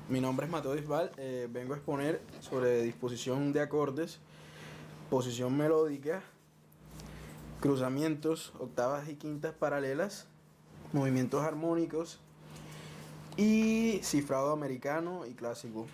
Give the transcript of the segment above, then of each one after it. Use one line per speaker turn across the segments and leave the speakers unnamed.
Mi nombre es Mateo Bisbal, vengo a exponer sobre disposición de acordes, posición melódica, cruzamientos, octavas y quintas paralelas, movimientos armónicos y cifrado americano y clásico.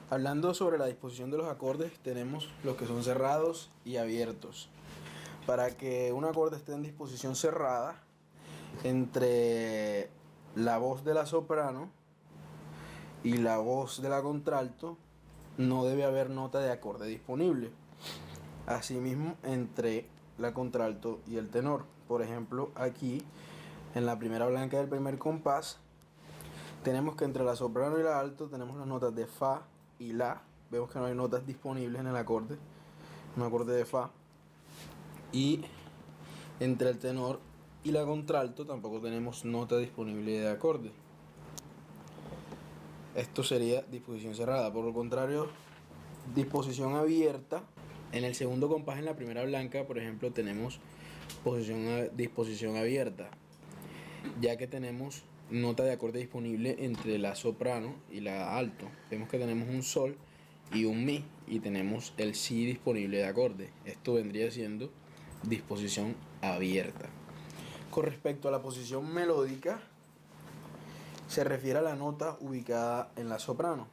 Hablando sobre la disposición de los acordes, tenemos los que son cerrados y abiertos. Para que un acorde esté en disposición cerrada, entre la voz de la soprano y la voz de la contralto no debe haber nota de acorde disponible. Asimismo, entre la contralto y el tenor. Por ejemplo, aquí en la primera blanca del primer compás tenemos que entre la soprano y la alto tenemos las notas de fa y la. Vemos que no hay notas disponibles en el acorde, un acorde de fa. Y entre el tenor y la contralto tampoco tenemos nota disponible de acorde. Esto sería disposición cerrada. Por lo contrario, disposición abierta. En el segundo compás en la primera blanca, por ejemplo, tenemos disposición abierta, ya que tenemos nota de acorde disponible entre la soprano y la alto. Vemos que tenemos un sol y un mi, y tenemos el si disponible de acorde. Esto vendría siendo disposición abierta. Con respecto a la posición melódica, se refiere a la nota ubicada en la soprano.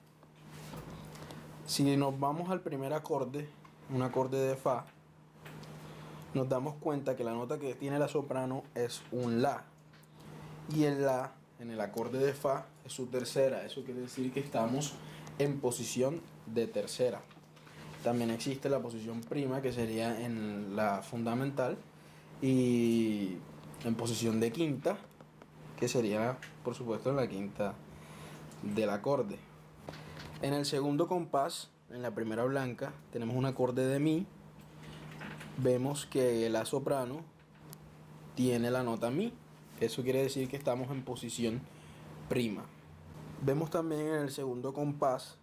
Si nos vamos al primer acorde, un acorde de fa, nos damos cuenta que la nota que tiene la soprano es un la, y el la en el acorde de fa es su tercera. Eso quiere decir que estamos en posición de tercera. También existe la posición prima, que sería en la fundamental, y en posición de quinta, que sería por supuesto en la quinta del acorde. En el segundo compás, en la primera blanca, tenemos un acorde de mi. Vemos que la soprano tiene la nota mi. Eso quiere decir que estamos en posición prima. Vemos también en el segundo compás,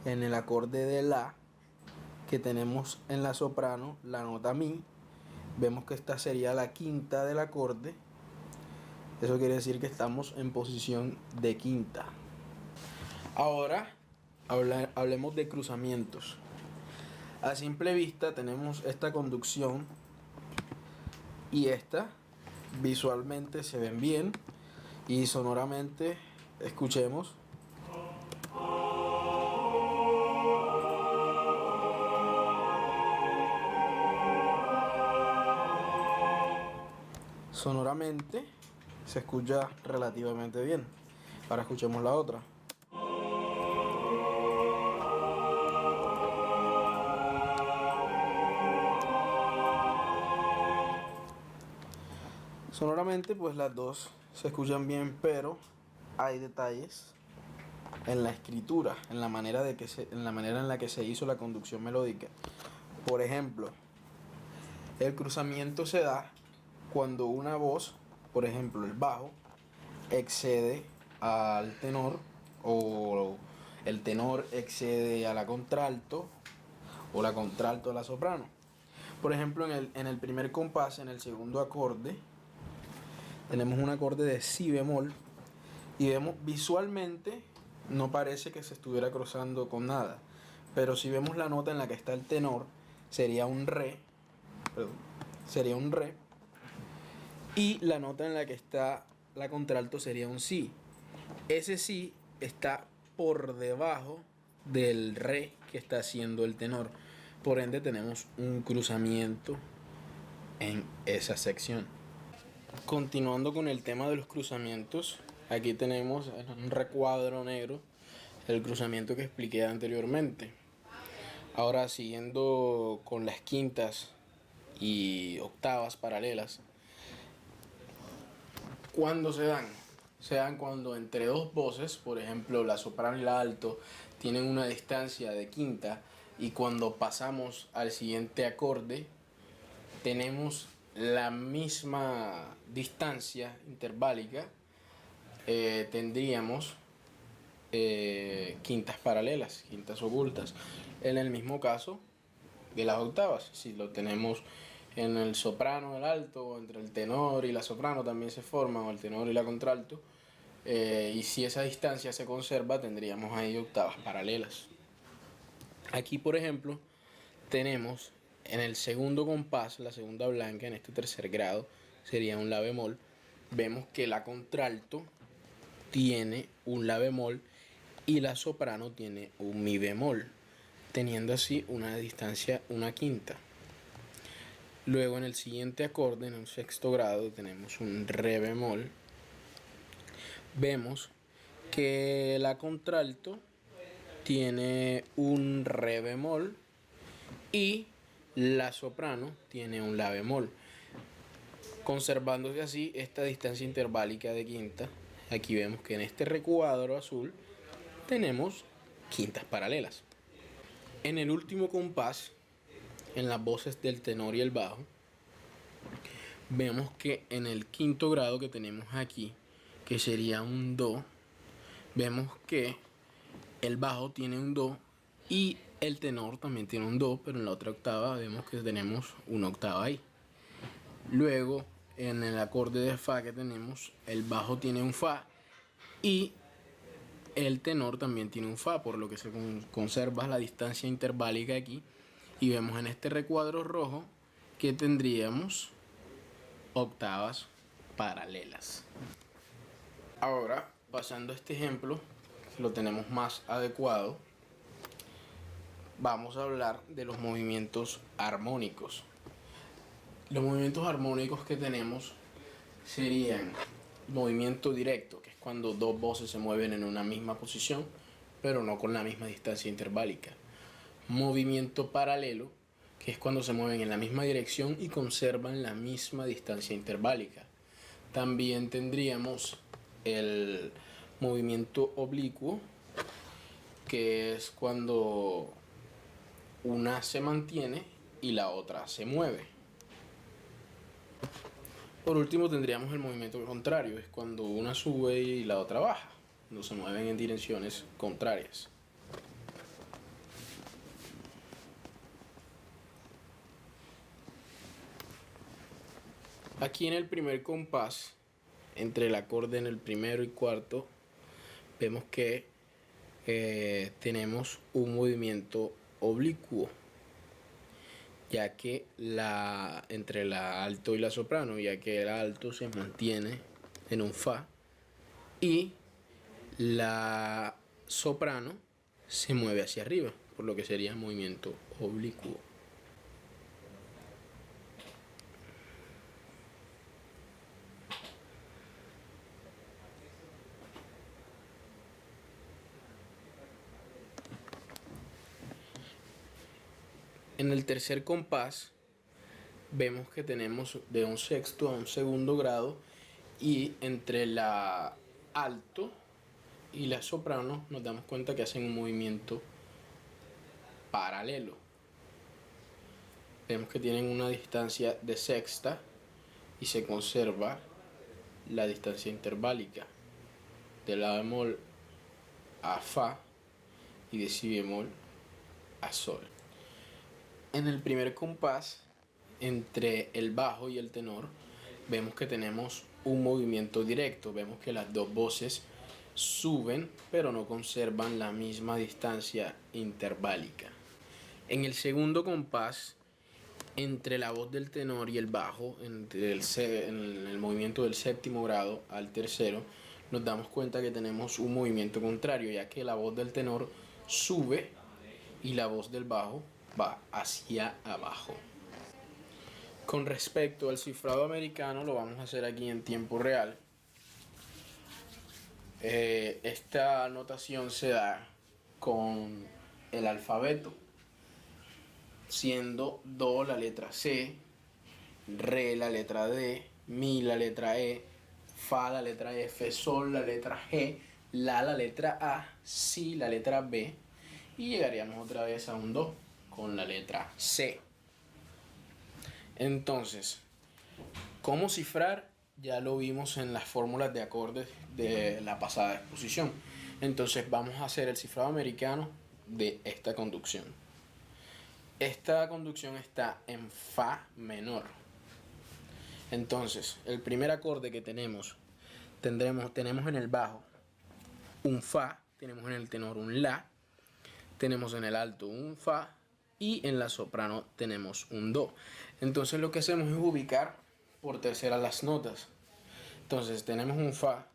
en el acorde de la, que tenemos en la soprano la nota mi. Vemos que esta sería la quinta del acorde. Eso quiere decir que estamos en posición de quinta. Ahora hablemos de cruzamientos. A simple vista tenemos esta conducción y esta. Visualmente se ven bien, y sonoramente escuchemos. Sonoramente se escucha relativamente bien. Ahora escuchemos la otra. Sonoramente pues las dos se escuchan bien, pero hay detalles en la escritura, en la manera en la que se hizo la conducción melódica. Por ejemplo, el cruzamiento se da cuando una voz, por ejemplo el bajo, excede al tenor, o el tenor excede a la contralto, o la contralto a la soprano. Por ejemplo, en el primer compás, en el segundo acorde, tenemos un acorde de si bemol, y vemos visualmente no parece que se estuviera cruzando con nada, pero si vemos la nota en la que está el tenor, sería un re, sería un re, y la nota en la que está la contralto sería un si. Ese si está por debajo del re que está haciendo el tenor, por ende tenemos un cruzamiento en esa sección. Continuando con el tema de los cruzamientos, aquí tenemos en un recuadro negro el cruzamiento que expliqué anteriormente. Ahora, siguiendo con las quintas y octavas paralelas, ¿cuándo se dan? Se dan cuando entre dos voces, por ejemplo la soprano y la alto, tienen una distancia de quinta, y cuando pasamos al siguiente acorde tenemos la misma distancia interválica. Tendríamos quintas paralelas, quintas ocultas. En el mismo caso de las octavas, si lo tenemos en el soprano, el alto, o entre el tenor y la soprano también se forman, o el tenor y la contralto, Y si esa distancia se conserva, tendríamos ahí octavas paralelas. Aquí, por ejemplo, tenemos en el segundo compás, la segunda blanca, en este tercer grado, sería un la bemol. Vemos que la contralto tiene un la bemol y la soprano tiene un mi bemol, teniendo así una distancia una quinta. Luego en el siguiente acorde, en el sexto grado, tenemos un re bemol. Vemos que la contralto tiene un re bemol y la soprano tiene un la bemol, conservándose así esta distancia interválica de quinta. Aquí vemos que en este recuadro azul tenemos quintas paralelas. En el último compás, en las voces del tenor y el bajo, vemos que en el quinto grado que tenemos aquí, que sería un do, vemos que el bajo tiene un do y el tenor también tiene un do, pero en la otra octava vemos que tenemos una octava ahí. Luego, en el acorde de fa que tenemos, el bajo tiene un fa y el tenor también tiene un fa, por lo que se conserva la distancia interválica aquí. Y vemos en este recuadro rojo que tendríamos octavas paralelas. Ahora, pasando a este ejemplo, que lo tenemos más adecuado, vamos a hablar de los movimientos armónicos. Los movimientos armónicos que tenemos serían movimiento directo, que es cuando dos voces se mueven en una misma posición, pero no con la misma distancia interválica. Movimiento paralelo, que es cuando se mueven en la misma dirección y conservan la misma distancia interválica. También tendríamos el movimiento oblicuo, que es cuando una se mantiene y la otra se mueve. Por último tendríamos el movimiento contrario, es cuando una sube y la otra baja, cuando se mueven en direcciones contrarias. Aquí en el primer compás, entre el acorde en el primero y cuarto, vemos que tenemos un movimiento oblicuo, ya que entre la alto y la soprano, ya que el alto se mantiene en un fa y la soprano se mueve hacia arriba, por lo que sería movimiento oblicuo. En el tercer compás vemos que tenemos de un sexto a un segundo grado y entre la alto y la soprano nos damos cuenta que hacen un movimiento paralelo. Vemos que tienen una distancia de sexta y se conserva la distancia interválica de la bemol a fa y de si bemol a sol. En el primer compás, entre el bajo y el tenor, vemos que tenemos un movimiento directo. Vemos que las dos voces suben, pero no conservan la misma distancia interválica. En el segundo compás, entre la voz del tenor y el bajo, en el movimiento del séptimo grado al tercero, nos damos cuenta que tenemos un movimiento contrario, ya que la voz del tenor sube y la voz del bajo va hacia abajo. Con respecto al cifrado americano, lo vamos a hacer aquí en tiempo real. Esta notación se da con el alfabeto, siendo do la letra C, re la letra D, mi la letra E, fa la letra F, sol la letra G, la letra A, si la letra B, y llegaríamos otra vez a un do con la letra C. Entonces, ¿cómo cifrar? Ya lo vimos en las fórmulas de acordes de la pasada exposición. Entonces vamos a hacer el cifrado americano de esta conducción. Esta conducción está en fa menor. Entonces, el primer acorde que tenemos tenemos en el bajo un fa, tenemos en el tenor un la, tenemos en el alto un fa y en la soprano tenemos un do. Entonces lo que hacemos es ubicar por tercera las notas. Entonces tenemos un fa,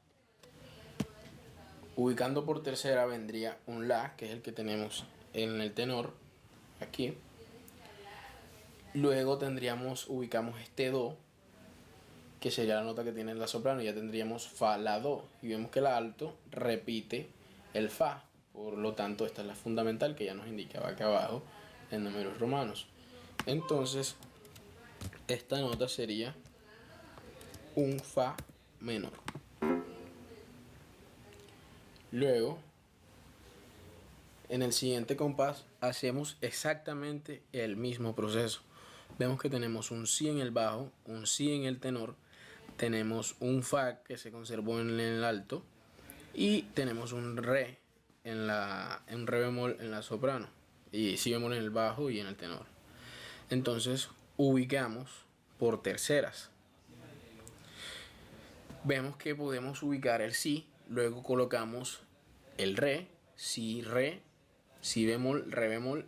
ubicando por tercera vendría un la, que es el que tenemos en el tenor, aquí. Luego ubicamos este do, que sería la nota que tiene la soprano, y ya tendríamos fa, la, do. Y vemos que la alto repite el fa, por lo tanto esta es la fundamental que ya nos indicaba acá abajo en números romanos. Entonces esta nota sería un fa menor. Luego, en el siguiente compás hacemos exactamente el mismo proceso. Vemos que tenemos un si en el bajo, un si en el tenor, tenemos un fa que se conservó en el alto y tenemos un re un re bemol en la soprano y si bemol en el bajo y en el tenor. Entonces ubicamos por terceras. Vemos que podemos ubicar el si, luego colocamos el re, si bemol, re bemol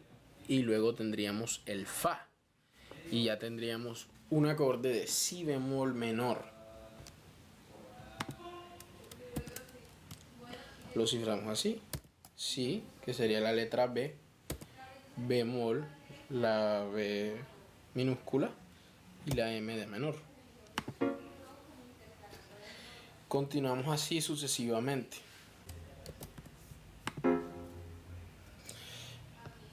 y luego tendríamos el fa y ya tendríamos un acorde de si bemol menor. Lo ciframos así: si, que sería la letra B, bemol, la B minúscula y la M de menor. Continuamos así sucesivamente.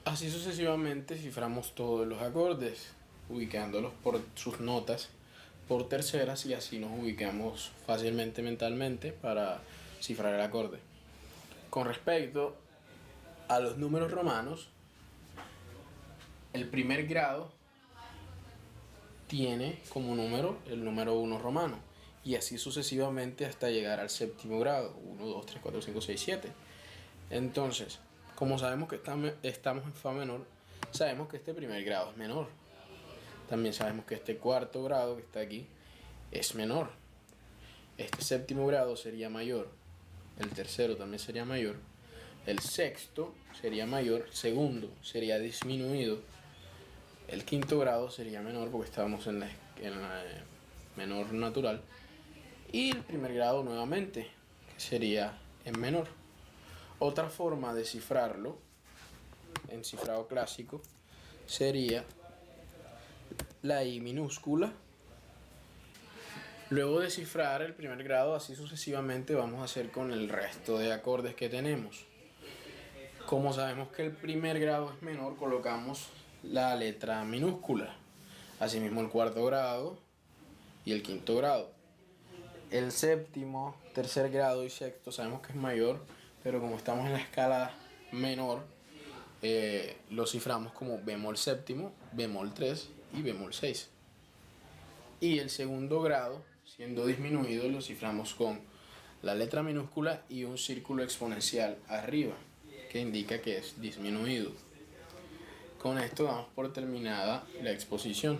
Así sucesivamente ciframos todos los acordes, ubicándolos por sus notas por terceras, y así nos ubicamos fácilmente mentalmente para cifrar el acorde. Con respecto a los números romanos, el primer grado tiene como número el número 1 romano, y así sucesivamente hasta llegar al séptimo grado: 1, 2, 3, 4, 5, 6, 7. Entonces, como sabemos que estamos en fa menor, sabemos que este primer grado es menor. También sabemos que este cuarto grado que está aquí es menor. Este séptimo grado sería mayor. El tercero también sería mayor. El sexto sería mayor. Segundo sería disminuido. El quinto grado sería menor porque estábamos en la menor natural. Y el primer grado nuevamente, que sería en menor. Otra forma de cifrarlo en cifrado clásico sería la I minúscula. Luego de cifrar el primer grado, así sucesivamente vamos a hacer con el resto de acordes que tenemos. Como sabemos que el primer grado es menor, colocamos la letra minúscula. Asimismo el cuarto grado y el quinto grado. El séptimo, tercer grado y sexto sabemos que es mayor, pero como estamos en la escala menor, lo ciframos como bemol séptimo, bemol 3 y bemol 6. Y el segundo grado, siendo disminuido, lo ciframos con la letra minúscula y un círculo exponencial arriba, que indica que es disminuido. Con esto damos por terminada la exposición.